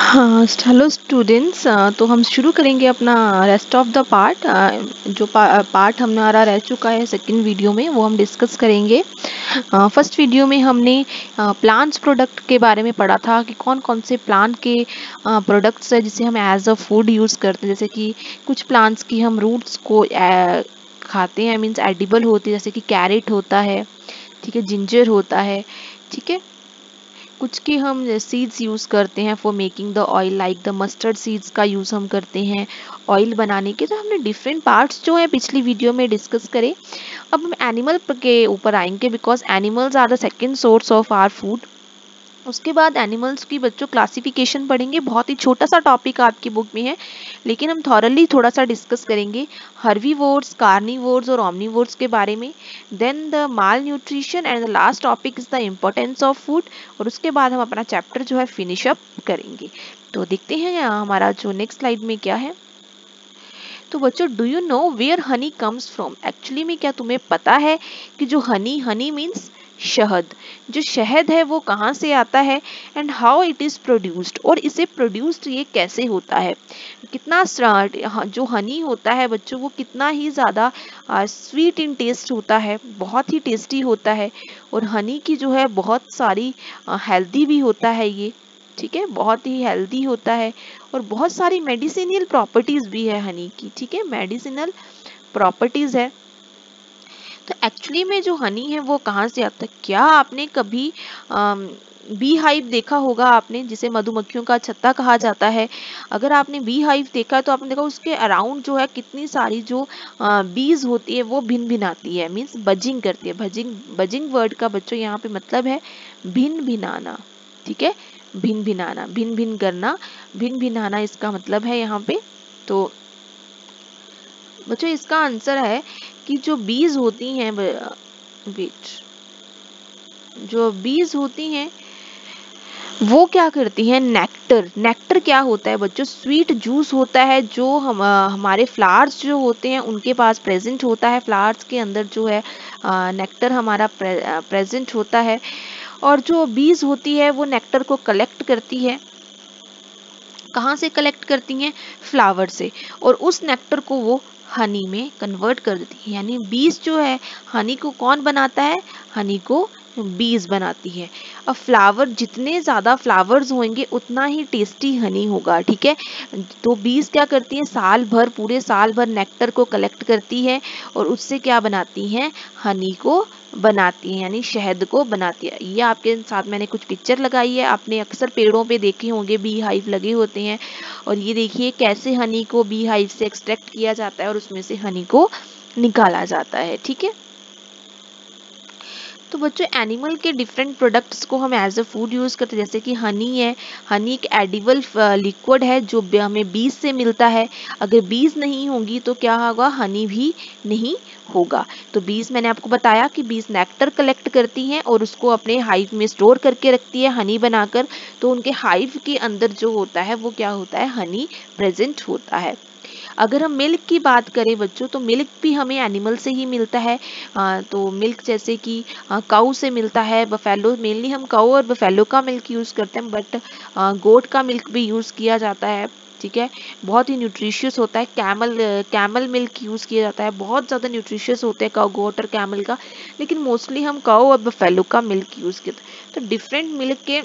हाँ, hello students. तो हम शुरू करेंगे अपना रेस्ट ऑफ द पार्ट। जो पार्ट हमारा रह चुका है सेकंड वीडियो में, वो हम डिस्कस करेंगे। फर्स्ट वीडियो में हमने प्लांट्स प्रोडक्ट के बारे में पढ़ा था कि कौन कौन से प्लांट के प्रोडक्ट्स है जिसे हम एज अ फूड यूज़ करते हैं। जैसे कि कुछ प्लांट्स की हम रूट्स को खाते हैं, मीन्स एडिबल होती है, जैसे कि कैरेट होता है, ठीक है, जिंजर होता है, ठीक है। कुछ की हम सीड्स यूज़ करते हैं for making the oil, like the mustard seeds का यूज़ हम करते हैं ऑयल बनाने के। तो हमने डिफरेंट पार्ट्स जो है पिछली वीडियो में डिस्कस करे। अब हम एनिमल के ऊपर आएंगे, because animals are the second source of our food. उसके बाद एनिमल्स की बच्चों क्लासिफिकेशन पढ़ेंगे। बहुत ही छोटा सा टॉपिक आपकी बुक में है, लेकिन हम थॉरली थोड़ा सा डिस्कस करेंगे हर्बीवोर्स, कार्निवोर्स और ओमनिवोर्स के बारे में। Then the malnutrition and the last topic is the importance of food. और उसके बाद हम अपना चैप्टर जो है फिनिश अप करेंगे। तो देखते हैं हमारा जो नेक्स्ट स्लाइड में क्या है। तो बच्चों, do you know where honey comes from? Actually में क्या तुम्हें पता है कि जो हनी मीन्स शहद, जो शहद है वो कहाँ से आता है, and how it is produced, और इसे प्रोड्यूस्ड ये कैसे होता है। कितना जो हनी होता है बच्चों, वो कितना ही ज़्यादा स्वीट इन टेस्ट होता है, बहुत ही टेस्टी होता है। और हनी की जो है बहुत सारी हेल्दी भी होता है ये, ठीक है, बहुत ही हेल्दी होता है। और बहुत सारी मेडिसिनल प्रॉपर्टीज भी है हनी की, ठीक है, मेडिसिनल प्रॉपर्टीज है। तो एक्चुअली में जो हनी है वो कहाँ से आता है? क्या आपने कभी बी हाइव देखा होगा आपने, जिसे मधुमक्खियों का छत्ता कहा जाता है। अगर आपने बी हाइव देखा तो आपने देखा उसके अराउंड जो है कितनी सारी जो बीज होती है वो भिन भिन आती है, मीन्स बजिंग करती है। बजिंग बजिंग वर्ड का बच्चों यहाँ पे मतलब है भिन भिनाना, ठीक है, भिन भिनाना, भिन भिन करना, भिन भिनाना इसका मतलब है यहाँ पे। तो बच्चों इसका आंसर है कि जो बीज होती हैं, वेट, जो बीज होती हैं वो क्या करती हैं, नेक्टर। नेक्टर क्या होता है बच्चों? स्वीट जूस होता है जो हमारे फ्लावर्स जो होते हैं उनके पास प्रेजेंट होता है। फ्लावर्स के अंदर जो है नेक्टर हमारा प्रेजेंट होता है। और जो बीज होती है वो नेक्टर को कलेक्ट करती है। कहाँ से कलेक्ट करती हैं? फ्लावर से। और उस नेक्टर को वो हनी में कन्वर्ट कर देती है। यानी बीज जो है, हनी को कौन बनाता है? हनी को बीज बनाती है। अब फ्लावर, जितने ज़्यादा फ्लावर्स होंगे उतना ही टेस्टी हनी होगा, ठीक है। तो बीज क्या करती है, साल भर, पूरे साल भर नेक्टर को कलेक्ट करती है और उससे क्या बनाती हैं? हनी को बनाती है, यानी शहद को बनाती है। ये आपके साथ मैंने कुछ पिक्चर लगाई है, आपने अक्सर पेड़ों पे देखे होंगे बी हाइव लगे होते हैं। और ये देखिए कैसे हनी को बी हाइव से एक्सट्रैक्ट किया जाता है और उसमें से हनी को निकाला जाता है, ठीक है। तो बच्चों एनिमल के डिफरेंट प्रोडक्ट्स को हम एज अ फूड यूज़ करते हैं। जैसे कि हनी है, हनी एक एडिबल लिक्विड है जो हमें बीज से मिलता है। अगर बीज नहीं होंगी तो क्या होगा? हनी भी नहीं होगा। तो बीज, मैंने आपको बताया कि बीज नेक्टर कलेक्ट करती हैं और उसको अपने हाइव में स्टोर करके रखती है हनी बनाकर। तो उनके हाइव के अंदर जो होता है वो क्या होता है? हनी प्रेजेंट होता है। अगर हम मिल्क की बात करें बच्चों, तो मिल्क भी हमें एनिमल से ही मिलता है। तो मिल्क जैसे कि काऊ से मिलता है, बफेलो, मेनली हम काऊ और बफेलो का मिल्क यूज़ करते हैं, बट गोट का मिल्क भी यूज़ किया जाता है, ठीक है। बहुत ही न्यूट्रिशियस होता है। कैमल मिल्क यूज़ किया जाता है, बहुत ज़्यादा न्यूट्रिशियस होते हैं काऊ, गोट और कैमल का। लेकिन मोस्टली हम काऊ और बफेलो का मिल्क यूज़ करते हैं। तो डिफरेंट मिल्क के,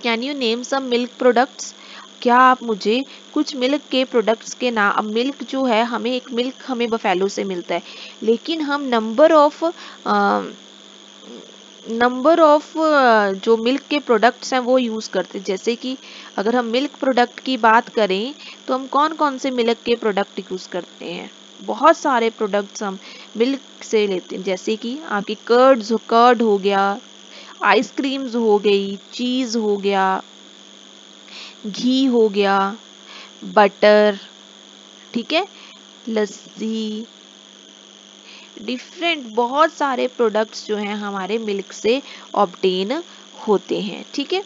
can you name some milk products? क्या आप मुझे कुछ मिल्क के प्रोडक्ट्स के नाम? अब मिल्क जो है, हमें एक मिल्क हमें बफेलो से मिलता है, लेकिन हम नंबर ऑफ जो मिल्क के प्रोडक्ट्स हैं वो यूज़ करते हैं। जैसे कि अगर हम मिल्क प्रोडक्ट की बात करें तो हम कौन कौन से मिल्क के प्रोडक्ट यूज़ करते हैं? बहुत सारे प्रोडक्ट्स हम मिल्क से लेते हैं। जैसे कि आपकी कर्ड हो गया, आइसक्रीम्स हो गई, चीज़ हो गया, घी हो गया, बटर, ठीक है, लस्सी, डिफरेंट बहुत सारे प्रोडक्ट्स जो हैं हमारे मिल्क से ऑब्टेन होते हैं, ठीक है।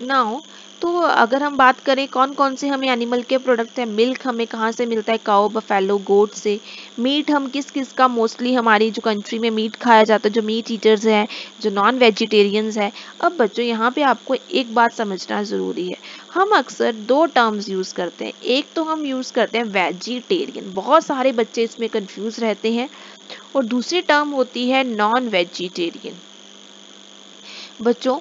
नाउ तो अगर हम बात करें कौन कौन से हमें एनिमल के प्रोडक्ट्स हैं, मिल्क हमें कहाँ से मिलता है, काऊ, बफेलो, गोट से। मीट हम किस किस का, मोस्टली हमारी जो कंट्री में मीट खाया जाता है, जो मीट ईटर्स हैं, जो नॉन वेजिटेरियंस है। अब बच्चों यहाँ पे आपको एक बात समझना ज़रूरी है, हम अक्सर दो टर्म्स यूज़ करते हैं। एक तो हम यूज़ करते हैं वेजिटेरियन, बहुत सारे बच्चे इसमें कंफ्यूज रहते हैं, और दूसरी टर्म होती है नॉन वेजिटेरियन। बच्चों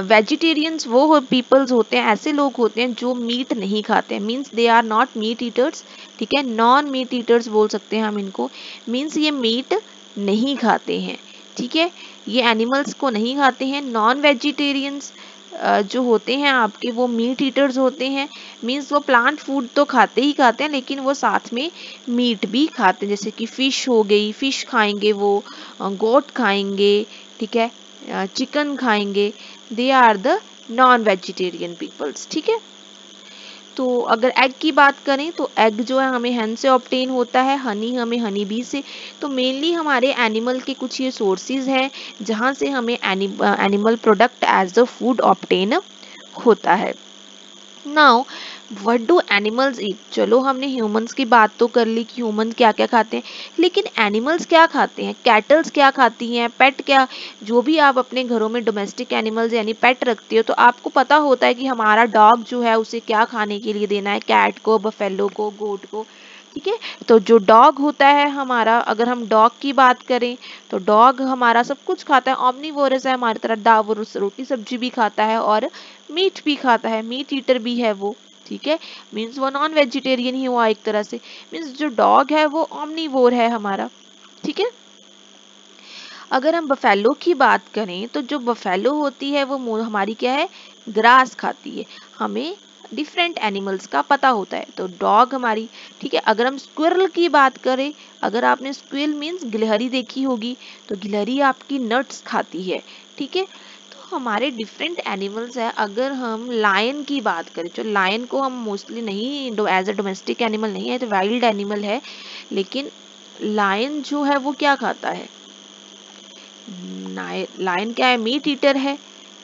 वेजिटेरियंस वो पीपल्स होते हैं, ऐसे लोग होते हैं जो मीट नहीं खाते हैं, means they are not meat eaters. ठीक है, नॉन मीट ईटर्स बोल सकते हैं हम इनको, मीन्स ये मीट नहीं खाते हैं। ठीक है, ये एनिमल्स को नहीं खाते हैं। नॉन वेजिटेरियंस जो होते हैं आपके, वो मीट ईटर्स होते हैं, मीन्स वो प्लांट फूड तो खाते ही खाते हैं, लेकिन वो साथ में मीट भी खाते हैं, जैसे कि फिश हो गई, फिश खाएंगे वो, गोट खाएंगे, ठीक है, चिकन खाएंगे। They are the non vegetarian peoples. ठीक है, तो अगर एग की बात करें तो एग जो है हमें hen से ऑब्टेन होता है, हनी हमें हनी बी से। तो मेनली हमारे एनिमल के कुछ ये सोर्सेज हैं जहाँ से हमें animal product as the food obtain होता है। Now what do animals eat. चलो हमने ह्यूमंस की बात तो कर ली कि ह्यूमन क्या क्या खाते हैं, लेकिन एनिमल्स क्या खाते हैं, कैटल्स क्या खाती हैं, पेट क्या, जो भी आप अपने घरों में डोमेस्टिक एनिमल्स यानी पेट रखते हो, तो आपको पता होता है कि हमारा डॉग जो है उसे क्या खाने के लिए देना है, कैट को, बफेलो को, गोट को। ठीक है, तो जो डॉग होता है हमारा, अगर हम डॉग की बात करें तो डॉग हमारा सब कुछ खाता है, ऑमनीवोरस है हमारी तरह, रोटी सब्जी भी खाता है और मीट भी खाता है, मीट ईटर भी है वो। ठीक है, मीन्स वो नॉन वेजिटेरियन ही हुआ एक तरह से, मीन्स जो डॉग है वो ऑमनीवोर है हमारा। ठीक है, अगर हम बफेलो की बात करें तो जो बफेलो होती है वो हमारी क्या है, ग्रास खाती है। हमें डिफरेंट एनिमल्स का पता होता है, तो डॉग हमारी। ठीक है, अगर हम स्क्विरल की बात करें, अगर आपने स्क्विरल मीन्स गिलहरी देखी होगी, तो गिलहरी आपकी नट्स खाती है। ठीक है, तो हमारे डिफरेंट एनिमल्स है। अगर हम लायन की बात करें, जो लायन को हम मोस्टली नहीं एज अ डोमेस्टिक एनिमल नहीं है, तो वाइल्ड एनिमल है, लेकिन लायन जो है वो क्या खाता है, लायन क्या है, मीट ईटर है।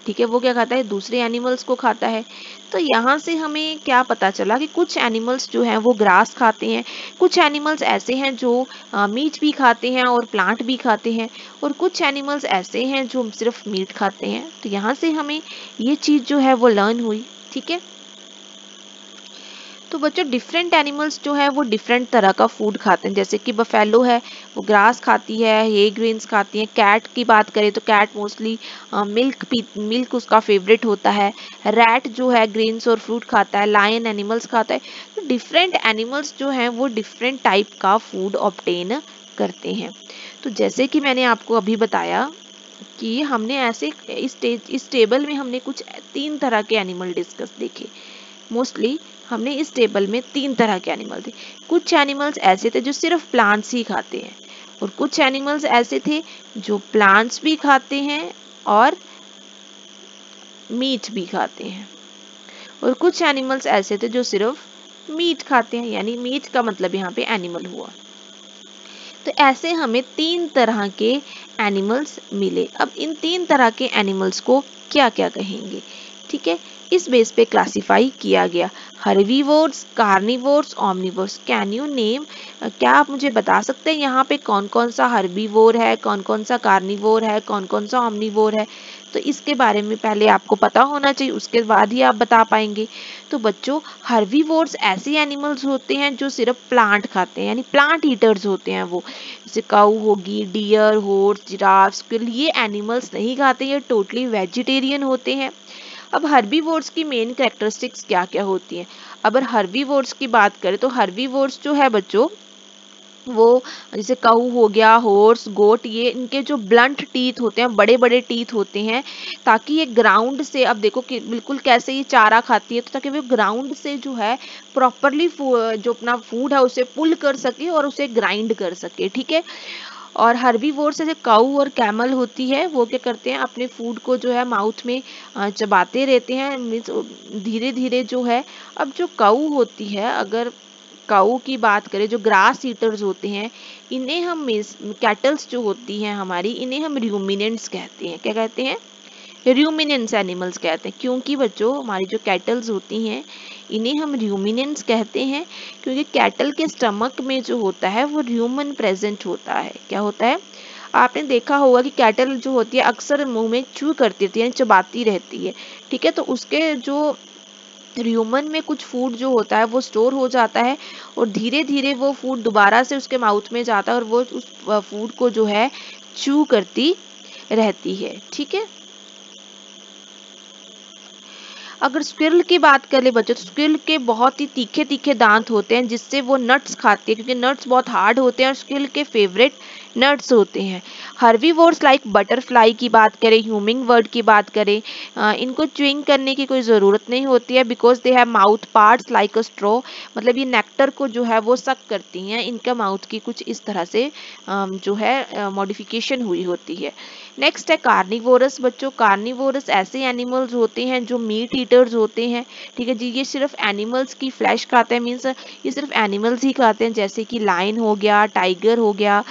ठीक है, वो क्या खाता है, दूसरे एनिमल्स को खाता है। तो यहाँ से हमें क्या पता चला कि कुछ एनिमल्स जो हैं वो ग्रास खाते हैं, कुछ एनिमल्स ऐसे हैं जो मीट भी खाते हैं और प्लांट भी खाते हैं, और कुछ एनिमल्स ऐसे हैं जो सिर्फ मीट खाते हैं। तो यहाँ से हमें ये चीज़ जो है वो लर्न हुई। ठीक है, तो बच्चों डिफरेंट एनिमल्स जो है वो डिफरेंट तरह का फूड खाते हैं, जैसे कि बफेलो है वो ग्रास खाती है, हे ग्रेन्स खाती है। कैट की बात करें तो कैट मोस्टली मिल्क उसका फेवरेट होता है। रैट जो है ग्रेन्स और फ्रूट खाता है। लायन एनिमल्स खाता है। तो डिफरेंट एनिमल्स जो हैं वो डिफरेंट टाइप का फूड ऑब्टेन करते हैं। तो जैसे कि मैंने आपको अभी बताया कि हमने ऐसे इस टेबल में हमने कुछ 3 तरह के एनिमल डिस्कस देखे। मोस्टली हमने इस टेबल में 3 तरह के एनिमल थे। कुछ एनिमल्स ऐसे थे जो सिर्फ प्लांट्स ही खाते हैं, और कुछ एनिमल्स ऐसे थे जो प्लांट्स भी खाते हैं और मीट भी खाते हैं, और कुछ एनिमल्स ऐसे थे जो सिर्फ मीट खाते हैं, यानी मीट का मतलब यहाँ पे एनिमल हुआ। तो ऐसे हमें 3 तरह के एनिमल्स मिले। अब इन 3 तरह के एनिमल्स को क्या क्या कहेंगे, ठीक है, इस बेस पे क्लासिफाई किया गया। Herbivores, carnivores, omnivores. Can you name, क्या आप मुझे बता सकते हैं यहाँ पे कौन कौन सा हर्बीवोर है, कौन कौन सा कार्निवोर है, कौन कौन सा ओमनिवोर है। तो इसके बारे में पहले आपको पता होना चाहिए, उसके बाद ही आप बता पाएंगे। तो बच्चों हर्बीवोर्स ऐसे एनिमल्स होते हैं जो सिर्फ प्लांट खाते हैं, यानी प्लांट ईटर्स होते हैं वो, जैसे काऊ होगी, डियर, हॉर्स, जिराफ, स्क्विरल, ये एनिमल्स नहीं खाते, ये टोटली वेजिटेरियन होते हैं। अब हर्बीवोर्स की मेन कैरेक्टरिस्टिक्स क्या क्या होती हैं। अगर हर्बीवोर्स की बात करें तो हर्बीवोर्स जो है बच्चों वो, जैसे काऊ हो गया, हॉर्स, गोट, ये इनके जो ब्लंट टीथ होते हैं, बड़े बड़े टीथ होते हैं, ताकि ये ग्राउंड से, अब देखो कि बिल्कुल कैसे ये चारा खाती है, तो ताकि वो ग्राउंड से जो है प्रॉपरली जो अपना फूड है उसे पुल कर सके और उसे ग्राइंड कर सके। ठीक है, और हर्बीवोर से जो काऊ और कैमल होती है वो क्या करते हैं, अपने फूड को जो है माउथ में चबाते रहते हैं, मीन्स धीरे धीरे जो है। अब जो काऊ होती है, अगर काऊ की बात करें, जो ग्रास ईटर्स होते हैं, कैटल्स जो होती हैं हमारी, इन्हें हम रूमिनेंट्स कहते हैं। क्या कहते हैं, र्यूमिनेंट्स एनिमल्स कहते हैं, क्योंकि बच्चों हमारी जो कैटल्स होती हैं इन्हें हम र्यूमिनेंट्स कहते हैं, क्योंकि कैटल के स्टमक में जो होता है वो र्यूमन प्रेजेंट होता है। क्या होता है, आपने देखा होगा कि कैटल जो होती है अक्सर मुंह में च्यू करती रहती है, यानी चबाती रहती है, ठीक है। तो उसके जो ह्यूमन में कुछ फूड जो होता है वो स्टोर हो जाता है और धीरे धीरे वो फूड दोबारा से उसके माउथ में जाता है और वो उस फूड को जो है च्यू करती रहती है, ठीक है। अगर स्क्विरल की बात कर ले बच्चों, तो स्क्विरल के बहुत ही तीखे तीखे दांत होते हैं जिससे वो नट्स खाती है, क्योंकि नट्स बहुत हार्ड होते हैं और स्क्विरल के फेवरेट नट्स होते हैं। हर्बीवोर्स लाइक बटरफ्लाई की बात करें, ह्यूमिंग बर्ड की बात करें, इनको च्युइंग करने की कोई ज़रूरत नहीं होती है, because they have mouth parts like a straw, मतलब ये नेक्टर को जो है वो सक करती हैं, इनका माउथ की कुछ इस तरह से जो है मॉडिफिकेशन हुई होती है। नेक्स्ट है कार्निवोरस बच्चों। कार्निवोरस ऐसे एनिमल्स होते हैं जो मीट ईटर्स होते हैं, ठीक है जी। ये सिर्फ एनिमल्स की फ्लैश खाते हैं, मीन्स ये सिर्फ एनिमल्स ही खाते हैं, जैसे कि लायन हो गया, टाइगर हो गया,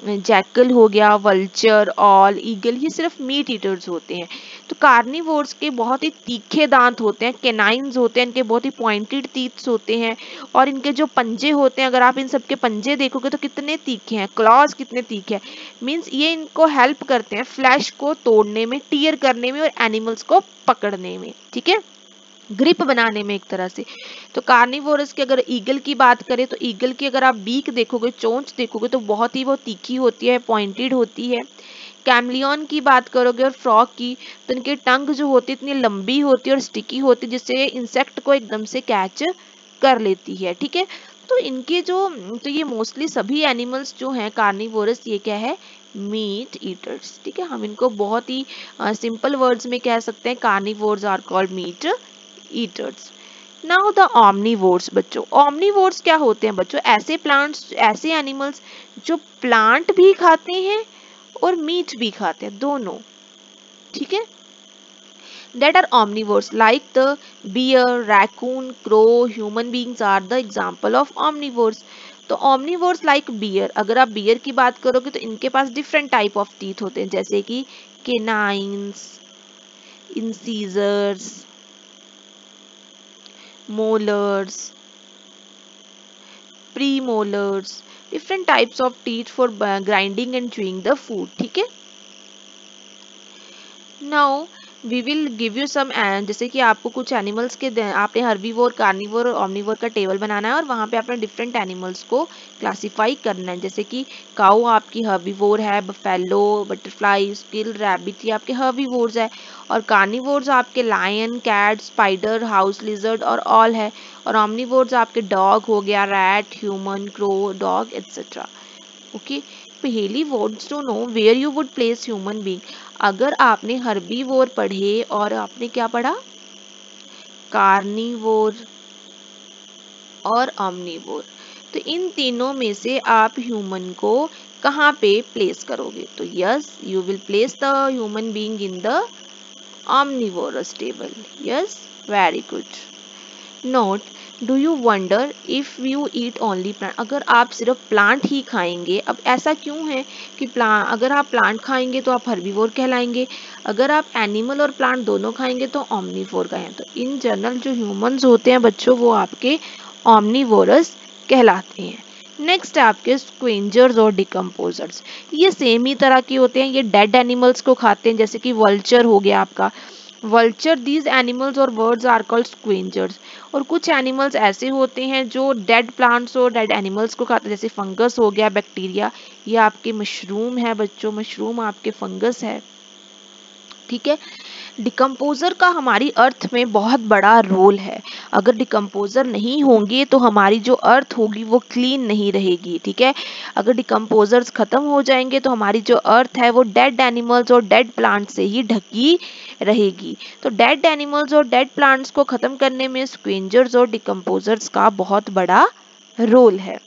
जैकल हो गया, वल्चर, ऑल, ईगल, ये सिर्फ मीट ईटर्स होते हैं। तो कार्निवोर्स के बहुत ही तीखे दांत होते हैं, केनाइन्स होते हैं, इनके बहुत ही पॉइंटेड टीथ्स होते हैं और इनके जो पंजे होते हैं, अगर आप इन सबके पंजे देखोगे तो कितने तीखे हैं, क्लॉज कितने तीखे हैं, मीन्स ये इनको हेल्प करते हैं फ्लैश को तोड़ने में, टीयर करने में और एनिमल्स को पकड़ने में, ठीक है, ग्रिप बनाने में एक तरह से। तो कार्निवोरस की अगर ईगल की बात करें तो ईगल की अगर आप बीक देखोगे, चोंच देखोगे तो बहुत ही वो तीखी होती है, पॉइंटेड होती है। कैमलियन की बात करोगे और फ्रॉग की, तो इनकी टंग जो होती है इतनी लंबी होती है और स्टिकी होती है जिससे इंसेक्ट को एकदम से कैच कर लेती है, ठीक है। तो इनके जो, तो ये मोस्टली सभी एनिमल्स जो हैं कार्निवोरस, ये क्या है, मीट ईटर्स, ठीक है। हम इनको बहुत ही सिंपल वर्ड्स में कह सकते हैं, carnivores are called meat eaters. Now the omnivores बच्चों। ऑमनीवोर्स क्या होते हैं बच्चों, ऐसे प्लांट्स, ऐसे एनिमल्स जो प्लांट भी खाते हैं और मीट भी खाते हैं, दोनों, ठीक है। That are omnivores like the bear, raccoon, crow, human beings are the example of omnivores. तो omnivores like bear, अगर आप bear की बात करोगे तो इनके पास different type of teeth होते हैं, जैसे कि canines, incisors, molars, premolars, different types of teeth for grinding and chewing the food, ठीक है। Now we will give you some, जैसे कि आपको कुछ एनिमल्स के आपने हर्बीवोर, कार्निवोर और ऑमनीवोर का टेबल बनाना है और वहाँ पे आपने डिफरेंट एनिमल्स को क्लासिफाई करना है। जैसे कि काऊ आपकी हर्बीवोर है, बफेलो, बटरफ्लाई, स्क्विरल, रैबिट, ये आपके हर्बीवोर्स है। और कार्निवोर्स आपके lion, cat, spider, house lizard और ऑल है। और ऑमनीवोर्स आपके डॉग हो गया, rat, human, crow, dog etcetera, okay. पहेली words to know where you would place human being. अगर आपने हर्बीवोर पढ़े और आपने क्या पढ़ा, कार्निवोर और ऑमनीवोर, तो इन तीनों में से आप ह्यूमन को कहाँ पे प्लेस करोगे, तो yes you will place the human being in the omnivorous table. Yes, very good. Note, do you wonder if you eat only plant. अगर आप सिर्फ प्लांट ही खाएंगे, अब ऐसा क्यों है कि अगर आप प्लांट खाएंगे तो आप हर्बीवोर कहलाएंगे, अगर आप एनिमल और प्लांट दोनों खाएंगे तो ऑमनीवोर कहें। तो इन जनरल जो ह्यूमंस होते हैं बच्चों वो आपके ऑमनीवोरस कहलाते हैं। नेक्स्ट है आपके स्क्वेंजर्स और डिकम्पोजर्स। ये सेम ही तरह के होते हैं, ये डेड एनिमल्स को खाते हैं, जैसे कि वल्चर हो गया आपका, वल्चर, दीज एनिमल्स और बर्ड्स आर कॉल्ड स्क्वेंजर्स। और कुछ एनिमल्स ऐसे होते हैं जो डेड प्लांट्स और डेड एनिमल्स को खाते हैं, जैसे फंगस हो गया, बैक्टीरिया, ये आपके मशरूम है बच्चों, मशरूम आपके फंगस है, ठीक है। डिकम्पोजर का हमारी अर्थ में बहुत बड़ा रोल है। अगर डिकम्पोजर नहीं होंगे तो हमारी जो अर्थ होगी वो क्लीन नहीं रहेगी, ठीक है। अगर डिकम्पोजर्स खत्म हो जाएंगे तो हमारी जो अर्थ है वो डेड एनिमल्स और डेड प्लांट से ही ढकी रहेगी। तो डेड एनिमल्स और डेड प्लांट्स को खत्म करने में स्क्वेंजर्स और डिकम्पोजर्स का बहुत बड़ा रोल है।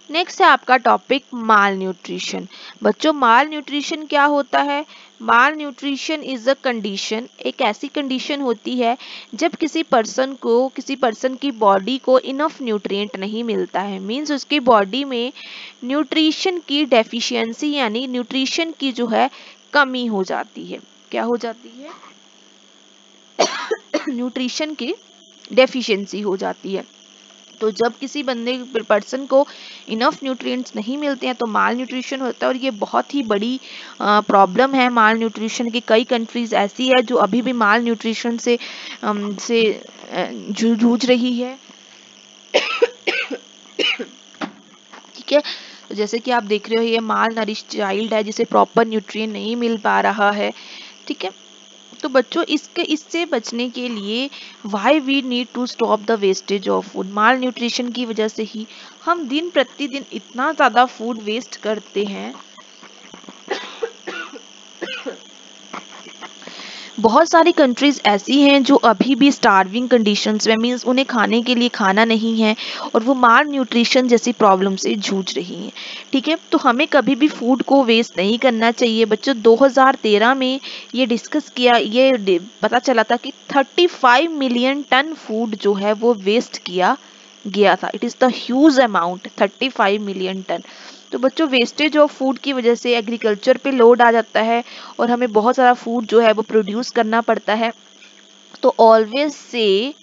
नेक्स्ट है आपका टॉपिक माल न्यूट्रिशन। बच्चों माल न्यूट्रिशन क्या होता है, माल न्यूट्रिशन इज अ कंडीशन, एक ऐसी कंडीशन होती है जब किसी पर्सन की बॉडी को इनफ न्यूट्रिएंट नहीं मिलता है, मींस उसकी बॉडी में न्यूट्रिशन की डेफिशिएंसी यानी न्यूट्रिशन की जो है कमी हो जाती है। क्या हो जाती है? न्यूट्रिशन की डेफिशिएंसी हो जाती है। तो जब किसी पर्सन को इनफ न्यूट्रिएंट्स नहीं मिलते हैं तो माल न्यूट्रिशन होता है, और ये बहुत ही बड़ी प्रॉब्लम है माल न्यूट्रिशन की। कई कंट्रीज ऐसी है जो अभी भी माल न्यूट्रिशन से जूझ रही है। ठीक है, तो जैसे कि आप देख रहे हो ये माल नरिश चाइल्ड है जिसे प्रॉपर न्यूट्रिएंट नहीं मिल पा रहा है। ठीक है, तो बच्चों इससे बचने के लिए why we need to stop the wastage of food. Malnutrition की वजह से ही हम दिन प्रतिदिन इतना ज़्यादा फूड वेस्ट करते हैं। बहुत सारी कंट्रीज ऐसी हैं जो अभी भी स्टार्विंग कंडीशंस में, मीन्स उन्हें खाने के लिए खाना नहीं है और वो माल न्यूट्रिशन जैसी प्रॉब्लम से जूझ रही हैं। ठीक है, तो हमें कभी भी फूड को वेस्ट नहीं करना चाहिए। बच्चों 2013 में ये डिस्कस किया, ये पता चला था कि 35 मिलियन टन फूड जो है वो वेस्ट किया गया था। It is the huge amount, 35 million ton. तो बच्चों वेस्टेज ऑफ फूड की वजह से एग्रीकल्चर पे लोड आ जाता है और हमें बहुत सारा फूड जो है वो प्रोड्यूस करना पड़ता है। तो always say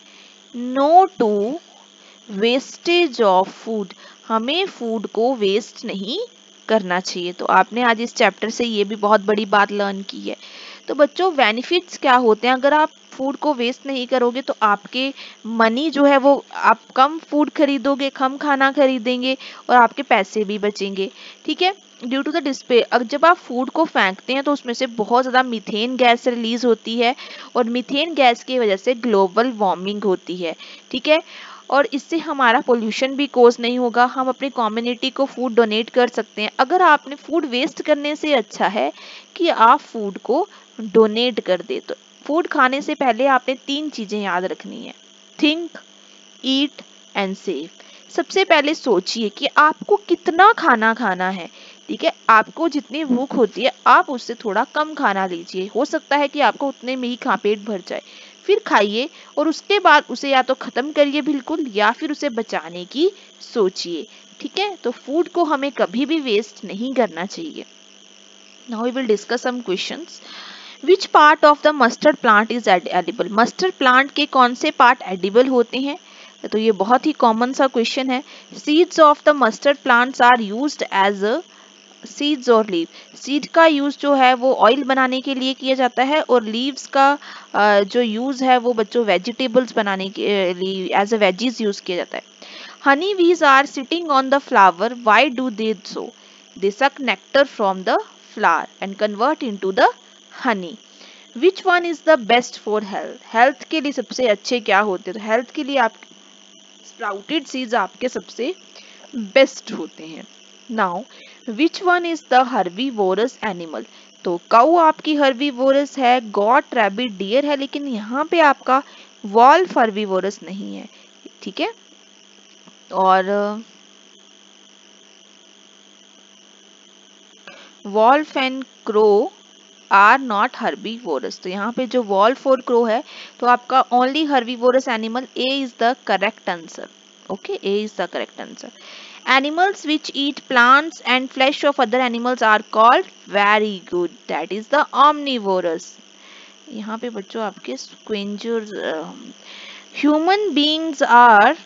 no to wastage of food. हमें फूड को वेस्ट नहीं करना चाहिए। तो आपने आज इस चैप्टर से ये भी बहुत बड़ी बात लर्न की है। तो बच्चों बेनिफिट्स क्या होते हैं? अगर आप फूड को वेस्ट नहीं करोगे तो आपके मनी जो है वो, आप कम फूड खरीदोगे, कम खाना खरीदेंगे और आपके पैसे भी बचेंगे। ठीक है, ड्यू टू द डिस्प्ले, अब जब आप फूड को फेंकते हैं तो उसमें से बहुत ज़्यादा मीथेन गैस रिलीज होती है और मीथेन गैस की वजह से ग्लोबल वार्मिंग होती है। ठीक है, और इससे हमारा पोल्यूशन भी कोज नहीं होगा। हम अपनी कम्युनिटी को फूड डोनेट कर सकते हैं। अगर आपने फूड वेस्ट करने से अच्छा है कि आप फूड को डोनेट कर दे। तो फूड खाने से पहले आपने 3 चीजें याद रखनी है: थिंक, ईट एंड सेव। सबसे पहले सोचिए कि आपको कितना खाना खाना है। ठीक है, आपको जितनी भूख होती है आप उससे थोड़ा कम खाना लीजिए। हो सकता है कि आपको उतने में ही पेट भर जाए, फिर खाइए और उसके बाद उसे या तो खत्म करिए बिल्कुल या फिर उसे बचाने की सोचिए। ठीक है, तो फूड को हमें कभी भी वेस्ट नहीं करना चाहिए। Now we will discuss some questions. Which part of the mustard plant is edible? Mustard plant के कौन से पार्ट एडिबल होते हैं? तो ये बहुत ही कॉमन सा क्वेश्चन है। Seeds of the mustard plants are used as a seeds और लीव। सीड का यूज जो है वो ऑयल बनाने के लिए किया जाता है और लीव्स का जो यूज है वो बच्चों वेजिटेबल्स बनाने के लिए एज अ वेजीज यूज किया जाता है। Honey bees are sitting on the flower, why do they so? They suck nectar from the flower and convert into the honey. Which one is the best for health? Health के लिए सबसे अच्छे क्या होते हैं? तो हेल्थ के लिए आप स्प्राउटेड सीड्स आपके सबसे बेस्ट होते हैं। Now which one is the herbivorous animal? तो काऊ आपकी हर्बीवोरस है, गॉट, रैबिट, डियर है, लेकिन यहाँ पे आपका वॉल्फ हर्बीवोरस नहीं है। ठीक है, और wolf and crow are not herbivorous. तो यहाँ पे जो वॉल्फ और क्रो है तो आपका only herbivorous animal A is the correct answer. Okay, A is the correct answer. Animals which eat plants and flesh of other animals are called, very good, that is the omnivorous। यहाँ पे बच्चों आपके scavengers, human beings are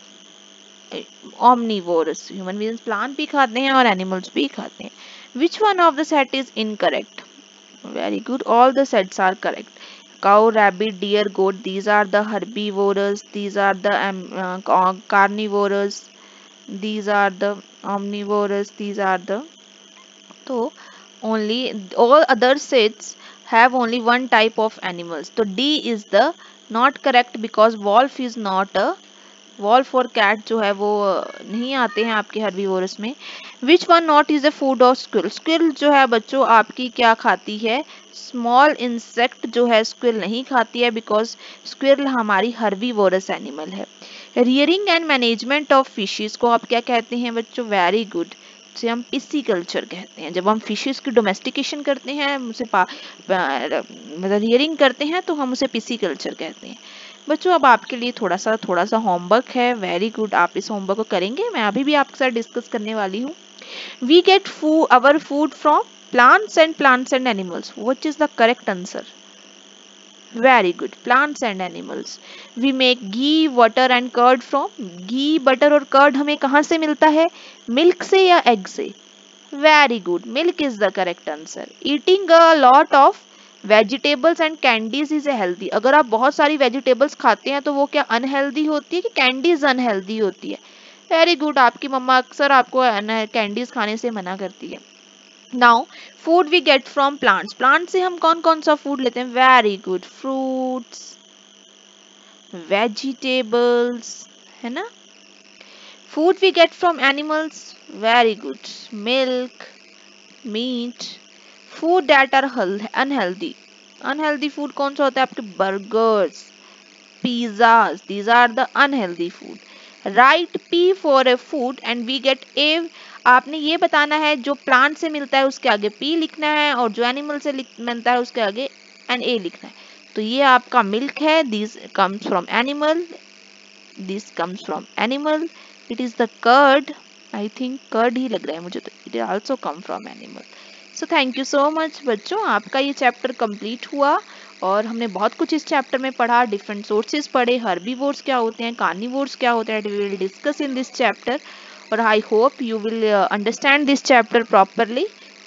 omnivorous। Human beings plant भी खाते हैं और animals भी खाते हैं। Which one of the set is incorrect? Very good, all the sets are correct. Cow, rabbit, deer, goat, these are the herbivorous, these are the carnivorous, these are the omnivorous, these are the, so only all other sets have only one type of animals. So D is the not correct because wolf is not a, wolf और cat जो है वो नहीं आते हैं आपके herbivorous में। Which one not is the food of squirrel? Squirrel जो है बच्चों आपकी क्या खाती है? स्मॉल इंसेक्ट जो है स्क्विल नहीं खाती है बिकॉज स्क्विल हमारी हर्बीवोरस एनिमल है। Rearing and management of fishes को आप क्या कहते हैं बच्चों? वेरी गुड, से हम पिस्सीकल्चर कहते हैं। जब हम फिशेस की डोमेस्टिकेशन करते हैं, उसे मतलब रियरिंग करते हैं तो हम उसे पिस्सीकल्चर कहते हैं। बच्चों अब आपके लिए थोड़ा सा होमवर्क है। वेरी गुड, आप इस होमवर्क को करेंगे, मैं अभी भी आपके साथ डिस्कस करने वाली हूँ। We get our food from Plants and animals. Which is the correct answer? Very good. Plants and animals. We make ghee, butter and curd from. Ghee, butter और curd हमें कहाँ से मिलता है? Milk से या egg से? Very good. Milk is the correct answer. Eating a lot of vegetables and candies is healthy. अगर आप बहुत सारी vegetables खाते हैं तो वो क्या unhealthy होती है कि candies unhealthy होती है? Very good. आपकी मम्मा अक्सर आपको candies खाने से मना करती है. Now, food we get from plants. Plants से हम कौन कौन सा food लेते हैं? Very good. Fruits, vegetables, है ना? Food we get from animals. Very good. Milk, meat. Food that are unhealthy. Unhealthy food कौन सा होता है आपके? Burgers, pizzas. These are the unhealthy food. Write P for a food and we get A. आपने ये बताना है जो प्लांट से मिलता है उसके आगे P लिखना है और जो एनिमल से मिलता है उसके आगे A लिखना है. तो ये आपका मिल्क है. This comes from animal. This comes from animal. It is the curd. I think curd ही लग रहा है मुझे तो. It also come from animal. So thank you so much बच्चों. आपका ये चैप्टर कंप्लीट हुआ और हमने बहुत कुछ इस चैप्टर में पढ़ा. डिफरेंट सोर्सेज पढ़े. हर्बीवोर्स क्या होते हैं, कार्निवोर्स क्या होते हैं. We will discuss in this chapter और I hope you will understand this chapter properly.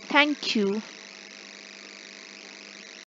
Thank you.